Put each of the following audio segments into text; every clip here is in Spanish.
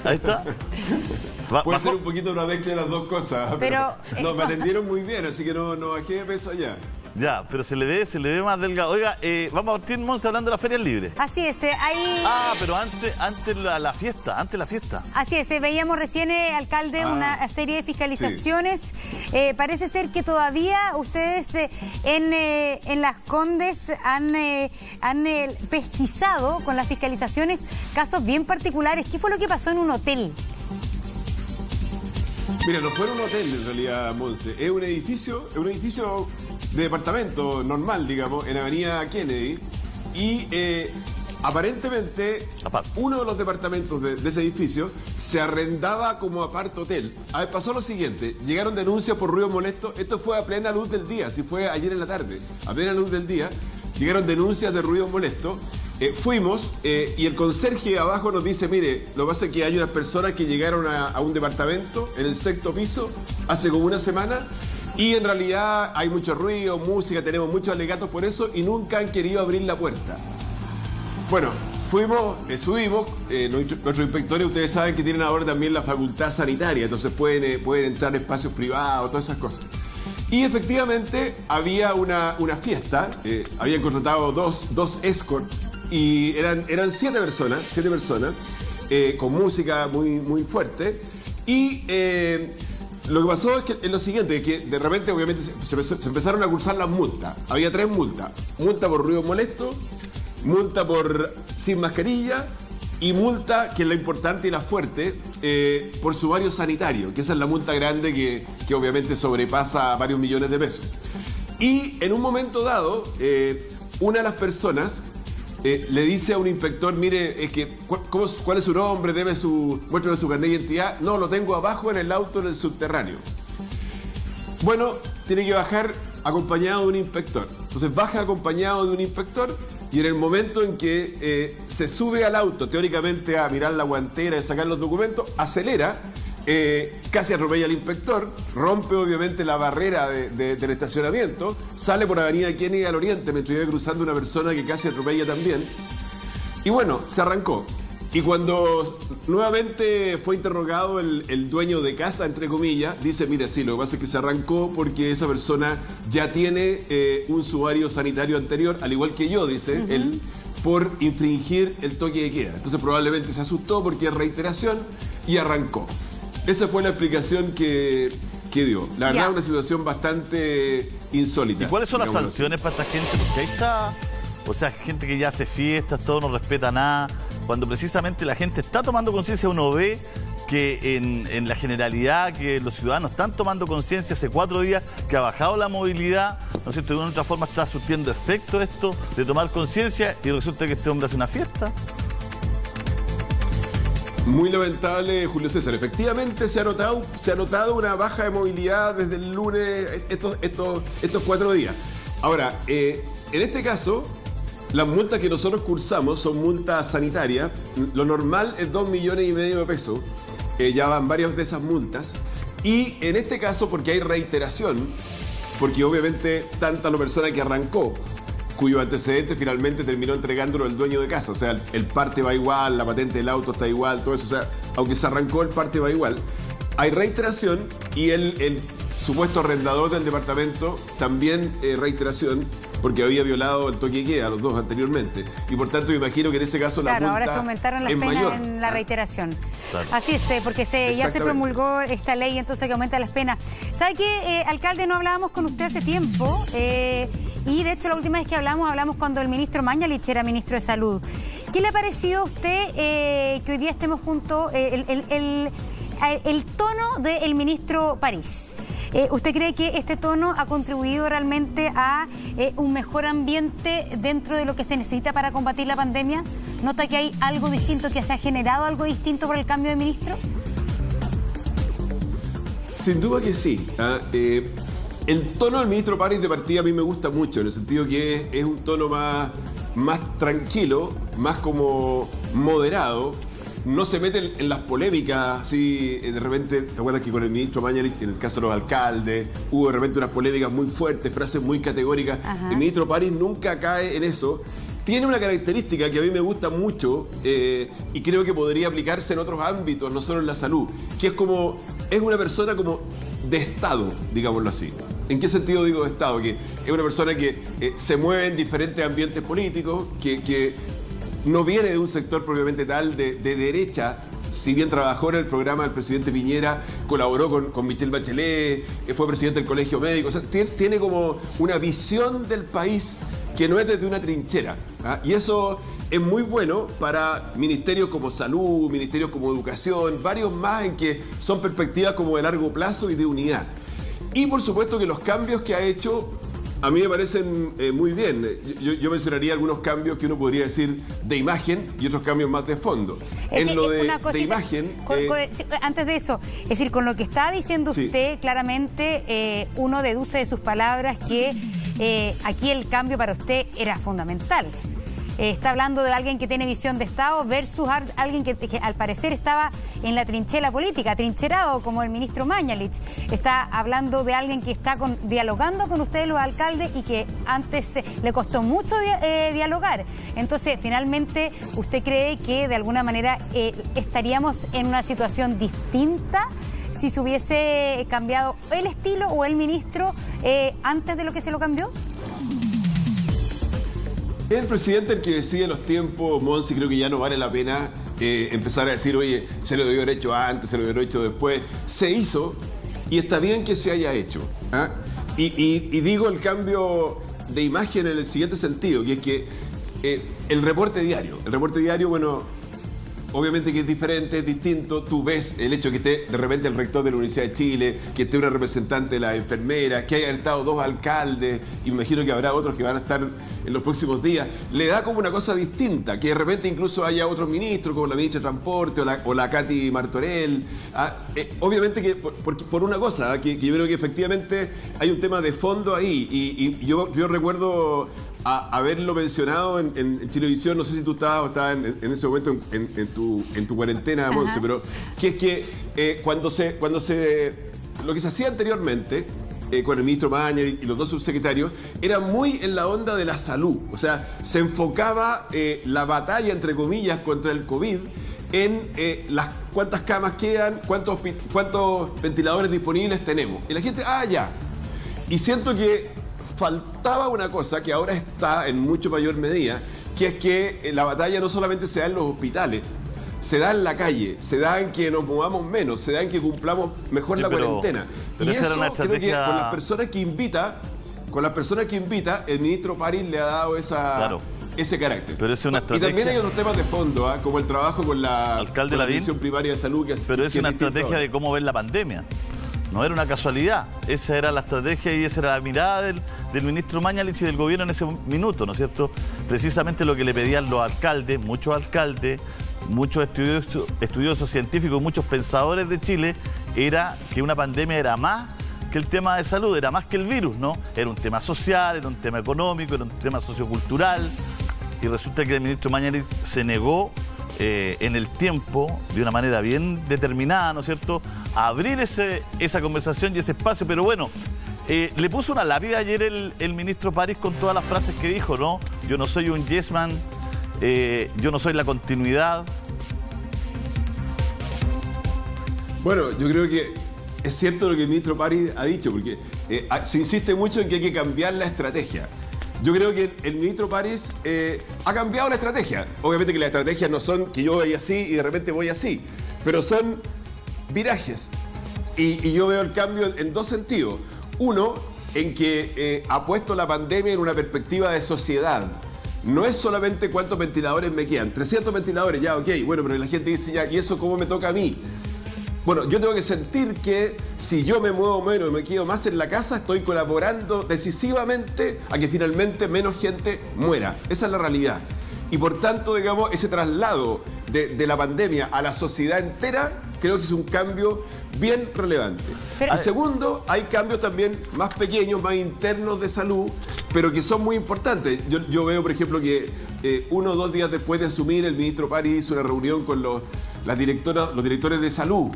Ahí está. Puede ser un poquito una mezcla de las dos cosas. Pero no, me atendieron muy bien, así que no bajé de peso allá. Ya, pero se le ve más delgado. Oiga, vamos a partir, Monse, hablando de las ferias libres. Así es, ahí... Ah, pero antes la fiesta, Así es, veíamos recién, alcalde, una serie de fiscalizaciones. Sí. Parece ser que todavía ustedes en Las Condes han pesquisado con las fiscalizaciones casos bien particulares. ¿Qué fue lo que pasó en un hotel? Mira, no fue un hotel en realidad, Monse. Es un edificio de departamento normal, digamos, en Avenida Kennedy. Y aparentemente uno de los departamentos de ese edificio se arrendaba como apart hotel. A ver, pasó lo siguiente, llegaron denuncias por ruido molesto. Esto fue a plena luz del día, si fue ayer en la tarde. A plena luz del día llegaron denuncias de ruido molesto. Fuimos y el conserje abajo nos dice, mire, lo que pasa es que hay unas personas que llegaron a un departamento en el 6º piso hace como una semana y en realidad hay mucho ruido, música, tenemos muchos alegatos por eso y nunca han querido abrir la puerta. Bueno, fuimos, subimos, nuestros inspectores, ustedes saben que tienen ahora también la facultad sanitaria, entonces pueden entrar en espacios privados, todas esas cosas. Y efectivamente había una fiesta, habían contratado dos escorts, y eran 7 personas, con música muy fuerte. Y lo que pasó es que es lo siguiente, que de repente obviamente se empezaron a cursar las multas. Había 3 multas. Multa por ruido molesto, multa por sin mascarilla y multa, que es la importante y la fuerte, por sumario sanitario, que esa es la multa grande que obviamente sobrepasa varios millones de pesos. Y en un momento dado, una de las personas le dice a un inspector, mire, es que ¿cuál es su nombre? Muéstrame su carnet de identidad. No, lo tengo abajo en el auto en el subterráneo. Bueno, tiene que bajar acompañado de un inspector. Entonces baja acompañado de un inspector y en el momento en que se sube al auto, teóricamente a mirar la guantera y sacar los documentos, acelera, casi atropella al inspector, rompe obviamente la barrera del estacionamiento, sale por Avenida Kennedy al oriente mientras iba cruzando una persona que casi atropella también. Y bueno, se arrancó. Y cuando nuevamente fue interrogado el dueño de casa, entre comillas, dice, mire, sí, lo que pasa es que se arrancó porque esa persona ya tiene un sumario sanitario anterior, al igual que yo, dice él, por infringir el toque de queda. Entonces probablemente se asustó porque es reiteración y arrancó. Esa fue la explicación que dio. La verdad, una situación bastante insólita. ¿Y cuáles son las sanciones para esta gente? Porque ahí está, o sea, gente que ya hace fiestas, todo, no respeta nada. Cuando precisamente la gente está tomando conciencia, uno ve que en la generalidad, que los ciudadanos están tomando conciencia hace 4 días, que ha bajado la movilidad, ¿no es cierto? De una u otra forma está surtiendo efecto esto de tomar conciencia y resulta que este hombre hace una fiesta. Muy lamentable, Julio César. Efectivamente se ha notado una baja de movilidad desde el lunes, estos 4 días. Ahora, en este caso, las multas que nosotros cursamos son multas sanitarias. Lo normal es 2,5 millones de pesos. Ya van varias de esas multas. Y en este caso, porque hay reiteración, porque obviamente tanta la persona que arrancó, cuyo antecedente finalmente terminó entregándolo el dueño de casa. O sea, el parte va igual, la patente del auto está igual, todo eso. O sea, aunque se arrancó, el parte va igual. Hay reiteración y el supuesto arrendador del departamento también reiteración, porque había violado el toque de queda a los 2 anteriormente. Y por tanto, me imagino que en ese caso la multa ahora se aumentaron las penas mayor en la reiteración. Claro. Así es, porque ya se promulgó esta ley, entonces que aumenta las penas. ¿Sabe qué, alcalde? No hablábamos con usted hace tiempo. Y de hecho la última vez que hablamos cuando el ministro Mañalich era ministro de Salud. ¿Qué le ha parecido a usted que hoy día estemos juntos, el tono del ministro París? ¿Usted cree que este tono ha contribuido realmente a un mejor ambiente dentro de lo que se necesita para combatir la pandemia? ¿Nota que hay algo distinto, que se ha generado algo distinto por el cambio de ministro? Sin duda que sí. El tono del ministro París de partida a mí me gusta mucho, en el sentido que es un tono más tranquilo, más como moderado. No se mete en las polémicas, así de repente, ¿te acuerdas que con el ministro Mañalich, en el caso de los alcaldes, hubo de repente unas polémicas muy fuertes, frases muy categóricas? El ministro París nunca cae en eso. tiene una característica que a mí me gusta mucho y creo que podría aplicarse en otros ámbitos, no solo en la salud, que es una persona como de Estado, digámoslo así. ¿En qué sentido digo de Estado? Que es una persona que se mueve en diferentes ambientes políticos, que no viene de un sector propiamente tal de derecha. Si bien trabajó en el programa del presidente Piñera, colaboró con Michelle Bachelet, fue presidente del Colegio Médico, o sea, tiene como una visión del país que no es desde una trinchera. Y eso es muy bueno para ministerios como salud, ministerios como educación, varios más en que son perspectivas como de largo plazo y de unidad. Y por supuesto que los cambios que ha hecho a mí me parecen muy bien. Yo mencionaría algunos cambios que uno podría decir de imagen y otros cambios más de fondo. En lo de imagen... Antes de eso, es decir, con lo que está diciendo usted, claramente uno deduce de sus palabras que aquí el cambio para usted era fundamental. Está hablando de alguien que tiene visión de Estado versus alguien que al parecer estaba en la trinchera política, trincherado como el ministro Mañalich. Está hablando de alguien que está dialogando con ustedes los alcaldes y que antes le costó mucho dialogar. Entonces, finalmente, ¿usted cree que de alguna manera estaríamos en una situación distinta si se hubiese cambiado el estilo o el ministro antes de lo que se lo cambió? El presidente el que decide los tiempos, Monsi, creo que ya no vale la pena empezar a decir, oye, se lo debió haber hecho antes, se lo debió haber hecho después. Se hizo y está bien que se haya hecho. Y digo el cambio de imagen en el siguiente sentido, que es que el reporte diario, bueno, obviamente que es diferente, es distinto. Tú ves el hecho que esté de repente el rector de la Universidad de Chile, que esté una representante de las enfermeras, que hayan estado 2 alcaldes, y me imagino que habrá otros que van a estar en los próximos días. Le da como una cosa distinta, que de repente incluso haya otros ministros, como la ministra de Transporte o la Katy Martorell. Obviamente que por una cosa, que yo creo que efectivamente hay un tema de fondo ahí, y yo recuerdo haberlo mencionado en Chilevisión, no sé si tú estabas en ese momento en tu cuarentena, Monse, pero que es que cuando lo que se hacía anteriormente con el ministro Maña y los 2 subsecretarios era muy en la onda de la salud, o sea, se enfocaba la batalla, entre comillas, contra el COVID en cuántas camas quedan, cuántos ventiladores disponibles tenemos. Y la gente, ya. Y siento que faltaba una cosa que ahora está en mucho mayor medida, que es que la batalla no solamente se da en los hospitales, se da en la calle, se da en que nos movamos menos, se da en que cumplamos mejor la cuarentena. Pero y eso estrategia... creo que con las personas que invita, el ministro París le ha dado ese carácter. Pero es una estrategia... Y también hay otros temas de fondo, como el trabajo con la atención primaria de salud. Pero es una estrategia de cómo ver la pandemia. No era una casualidad, esa era la estrategia y esa era la mirada del ministro Mañalich y del gobierno en ese minuto, ¿no es cierto? Precisamente lo que le pedían los alcaldes, muchos estudiosos científicos, muchos pensadores de Chile, era que una pandemia era más que el tema de salud, era más que el virus, ¿no? Era un tema social, era un tema económico, era un tema sociocultural, y resulta que el ministro Mañalich se negó en el tiempo, de una manera bien determinada, ¿no es cierto?, a abrir esa conversación y ese espacio. Pero bueno, le puso una lápida ayer el ministro París con todas las frases que dijo, ¿no? Yo no soy un yes man, yo no soy la continuidad. Bueno, yo creo que es cierto lo que el ministro París ha dicho, porque se insiste mucho en que hay que cambiar la estrategia. Yo creo que el ministro París ha cambiado la estrategia. Obviamente que las estrategias no son que yo voy así y de repente voy así, pero son virajes. Y yo veo el cambio en 2 sentidos. Uno, en que ha puesto la pandemia en una perspectiva de sociedad. No es solamente cuántos ventiladores me quedan. 300 ventiladores, ya, ok. Bueno, pero la gente dice, ya, ¿y eso cómo me toca a mí? Bueno, yo tengo que sentir que si yo me muevo menos y me quedo más en la casa, estoy colaborando decisivamente a que finalmente menos gente muera. Esa es la realidad. Y por tanto, digamos, ese traslado de la pandemia a la sociedad entera, creo que es un cambio bien relevante. Pero... segundo, hay cambios también más pequeños, más internos de salud, pero que son muy importantes. Yo veo, por ejemplo, que 1 o 2 días después de asumir, el ministro París hizo una reunión con los directores de salud.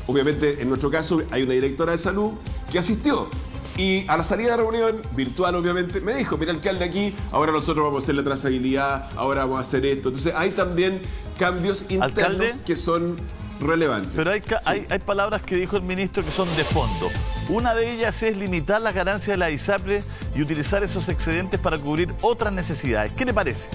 Obviamente, en nuestro caso, hay una directora de salud que asistió. Y a la salida de la reunión, virtual obviamente, me dijo, mira, alcalde, aquí, ahora nosotros vamos a hacer la trazabilidad, ahora vamos a hacer esto. Entonces hay también cambios internos, ¿alcalde?, que son relevantes. Pero hay palabras que dijo el ministro que son de fondo. Una de ellas es limitar las ganancias de la ISAPRE y utilizar esos excedentes para cubrir otras necesidades. ¿Qué le parece?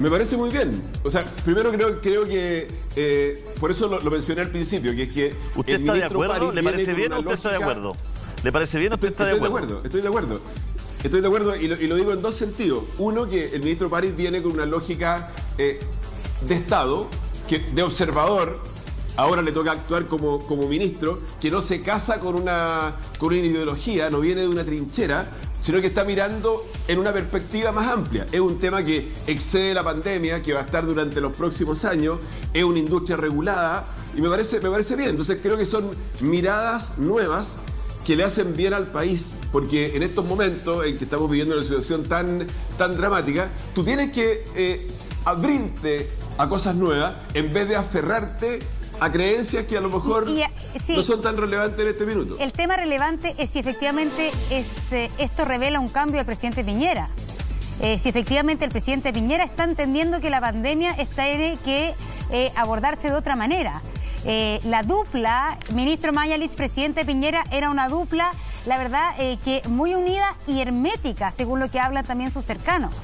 Me parece muy bien. O sea, primero creo que, por eso lo mencioné al principio, que es que... ¿Usted está de acuerdo? ¿Le parece bien o usted está de acuerdo? ¿Le parece bien o usted está de acuerdo? Estoy de acuerdo. Estoy de acuerdo y lo digo en dos sentidos. Uno, que el ministro París viene con una lógica de Estado, de observador. Ahora le toca actuar como ministro, que no se casa con una ideología, no viene de una trinchera, sino que está mirando en una perspectiva más amplia. Es un tema que excede la pandemia, que va a estar durante los próximos años, es una industria regulada, y me parece bien. Entonces creo que son miradas nuevas que le hacen bien al país, porque en estos momentos en que estamos viviendo una situación tan dramática, tú tienes que abrirte a cosas nuevas en vez de aferrarte a creencias que a lo mejor sí, no son tan relevantes en este minuto. El tema relevante es si efectivamente esto revela un cambio del presidente Piñera. Si efectivamente el presidente Piñera está entendiendo que la pandemia tiene que abordarse de otra manera. La dupla, ministro Mañalich, presidente Piñera, era una dupla, la verdad, que muy unida y hermética, según lo que hablan también sus cercanos.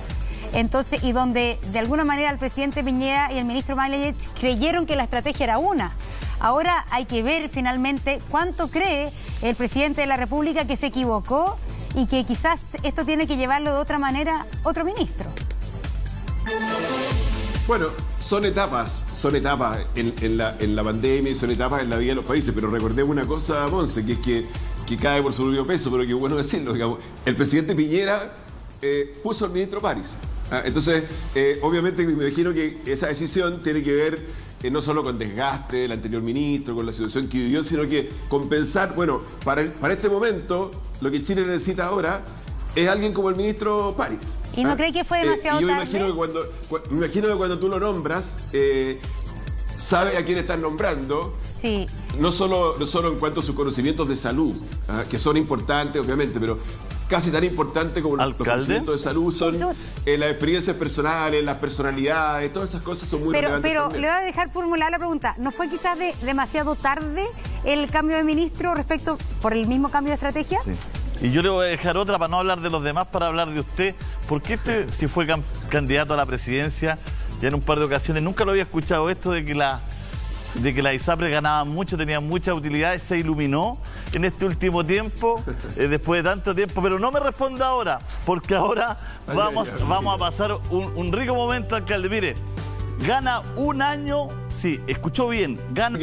Entonces, y donde de alguna manera el presidente Piñera y el ministro Mañalich creyeron que la estrategia era una. Ahora hay que ver finalmente cuánto cree el presidente de la República que se equivocó y que quizás esto tiene que llevarlo de otra manera otro ministro. Bueno, son etapas en la pandemia y son etapas en la vida de los países, pero recordemos una cosa, Monse, que es que cae por su propio peso, pero que es bueno decirlo, digamos. El presidente Piñera puso al ministro París. Entonces, obviamente me imagino que esa decisión tiene que ver no solo con desgaste del anterior ministro, con la situación que vivió, sino que compensar, bueno, para este momento, lo que Chile necesita ahora es alguien como el ministro París. ¿Y no cree que fue demasiado tarde? Yo me imagino que cuando tú lo nombras, sabe a quién estás nombrando. Sí. No solo en cuanto a sus conocimientos de salud, que son importantes, obviamente, pero casi tan importante como los conocimientos de salud son las experiencias personales, las personalidades, todas esas cosas son muy relevantes. Pero le voy a dejar formular la pregunta. ¿No fue quizás demasiado tarde el cambio de ministro por el mismo cambio de estrategia? Sí. Y yo le voy a dejar otra para no hablar de los demás, para hablar de usted. Porque si fue candidato a la presidencia, ya en un par de ocasiones, nunca lo había escuchado esto de que la ISAPRE ganaba mucho, tenía muchas utilidades, se iluminó en este último tiempo, después de tanto tiempo, pero no me responda ahora, porque ahora vamos a pasar un rico momento, alcalde. Mire, gana un año, sí, escuchó bien, gana...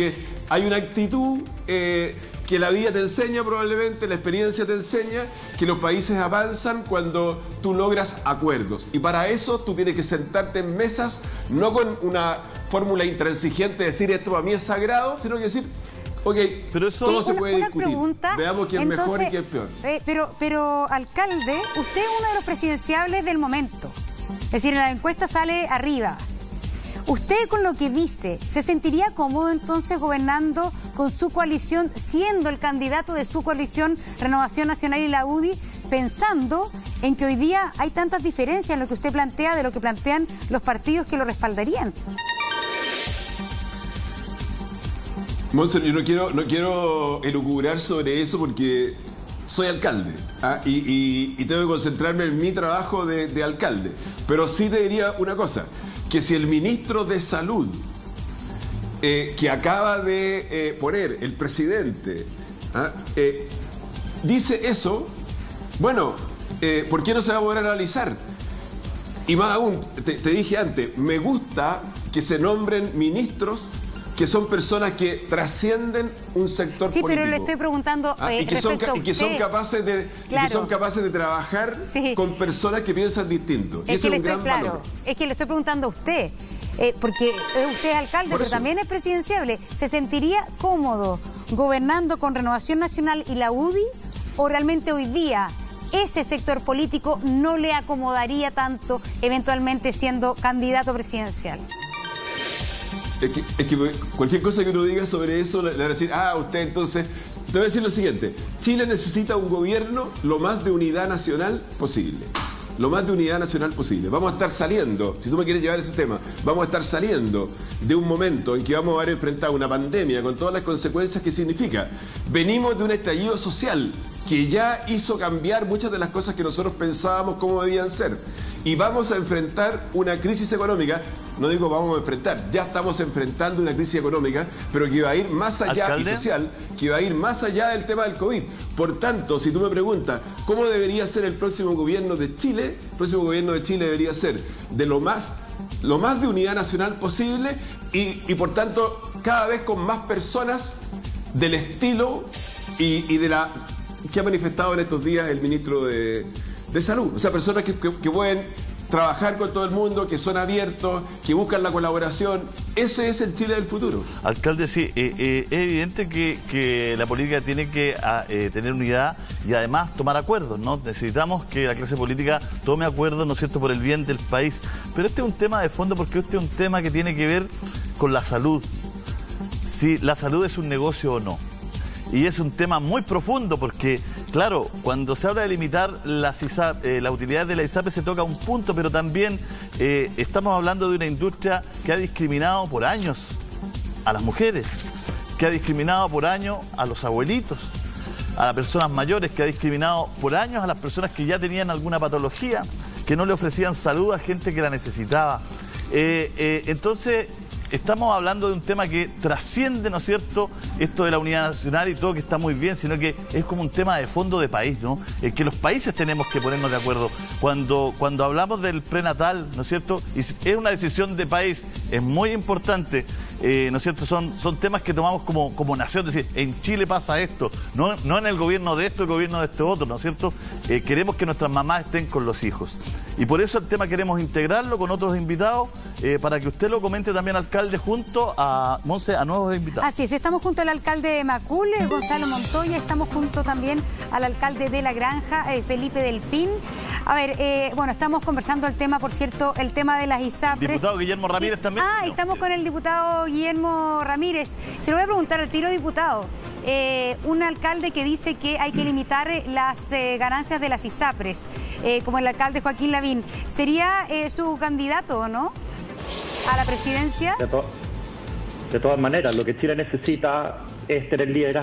Hay una actitud que la vida te enseña probablemente, la experiencia te enseña que los países avanzan cuando tú logras acuerdos. Y para eso tú tienes que sentarte en mesas, no con una fórmula intransigente de decir esto para mí es sagrado, sino que decir, ok, pero eso todo se puede discutir. Pregunta, veamos quién es mejor y quién es peor. Pero, alcalde, usted es uno de los presidenciables del momento. Es decir, en la encuesta sale arriba. ¿Usted con lo que dice, se sentiría cómodo entonces gobernando con su coalición, siendo el candidato de su coalición Renovación Nacional y la UDI, pensando en que hoy día hay tantas diferencias en lo que usted plantea de lo que plantean los partidos que lo respaldarían? Monse, yo no quiero elucubrar sobre eso porque soy alcalde y tengo que concentrarme en mi trabajo de alcalde. Pero sí te diría una cosa, que si el ministro de Salud que acaba de poner el presidente dice eso, bueno, ¿por qué no se va a poder analizar? Y más aún, te dije antes, me gusta que se nombren ministros que son personas que trascienden un sector político. Sí, pero le estoy preguntando y que son capaces de trabajar con personas que piensan distinto. Es que le estoy Es que le estoy preguntando a usted, porque usted es alcalde, pero también es presidenciable. ¿Se sentiría cómodo gobernando con Renovación Nacional y la UDI? ¿O realmente hoy día ese sector político no le acomodaría tanto eventualmente siendo candidato presidencial? Es que cualquier cosa que uno diga sobre eso le van a decir, usted entonces Te voy a decir lo siguiente. Chile necesita un gobierno lo más de unidad nacional posible. Lo más de unidad nacional posible. Vamos a estar saliendo, si tú me quieres llevar ese tema, vamos a estar saliendo de un momento en que vamos a haber enfrentado una pandemia con todas las consecuencias que significa. Venimos de un estallido social que ya hizo cambiar muchas de las cosas que nosotros pensábamos cómo debían ser. Y vamos a enfrentar una crisis económica, no digo vamos a enfrentar, ya estamos enfrentando una crisis económica, pero que va a ir más allá, ¿alcalde? Y social, que va a ir más allá del tema del COVID. Por tanto, si tú me preguntas, ¿cómo debería ser el próximo gobierno de Chile? El próximo gobierno de Chile debería ser de lo más de unidad nacional posible y por tanto, cada vez con más personas del estilo y de la que ha manifestado en estos días el ministro de Salud. O sea, personas que pueden trabajar con todo el mundo, que son abiertos, que buscan la colaboración. Ese es el Chile del futuro. Alcalde, sí, es evidente que la política tiene que tener unidad y además tomar acuerdos, ¿no? Necesitamos que la clase política tome acuerdos, ¿no es cierto?, por el bien del país. Pero este es un tema de fondo porque este es un tema que tiene que ver con la salud. Si la salud es un negocio o no. Y es un tema muy profundo porque, claro, cuando se habla de limitar la utilidad de la ISAPRE se toca un punto, pero también estamos hablando de una industria que ha discriminado por años a las mujeres, que ha discriminado por años a los abuelitos, a las personas mayores, que ha discriminado por años a las personas que ya tenían alguna patología, que no le ofrecían salud a gente que la necesitaba. Entonces, estamos hablando de un tema que trasciende, ¿no es cierto?, esto de la unidad nacional y todo, que está muy bien, sino que es como un tema de fondo de país, ¿no? Es que los países tenemos que ponernos de acuerdo. Cuando hablamos del prenatal, ¿no es cierto?, y es una decisión de país, es muy importante, ¿no es cierto?, son temas que tomamos como nación, es decir, en Chile pasa esto, no en el gobierno de esto, el gobierno de este otro, ¿no es cierto? Queremos que nuestras mamás estén con los hijos. Y por eso el tema queremos integrarlo con otros invitados, para que usted lo comente también, alcalde, junto a Monse, a nuevos invitados. Así es, estamos junto al alcalde de Macul, Gonzalo Montoya, estamos junto también al alcalde de La Granja, Felipe del Pin. A ver, bueno, estamos conversando el tema, por cierto, el tema de las ISAPRES. Diputado Guillermo Ramírez también. Ah, estamos con el diputado Guillermo Ramírez. Se lo voy a preguntar al tiro, diputado. Un alcalde que dice que hay que limitar las ganancias de las ISAPRES, como el alcalde Joaquín Lavín. ¿Sería su candidato o no a la presidencia? De todas maneras, lo que Chile necesita es tener liderazgo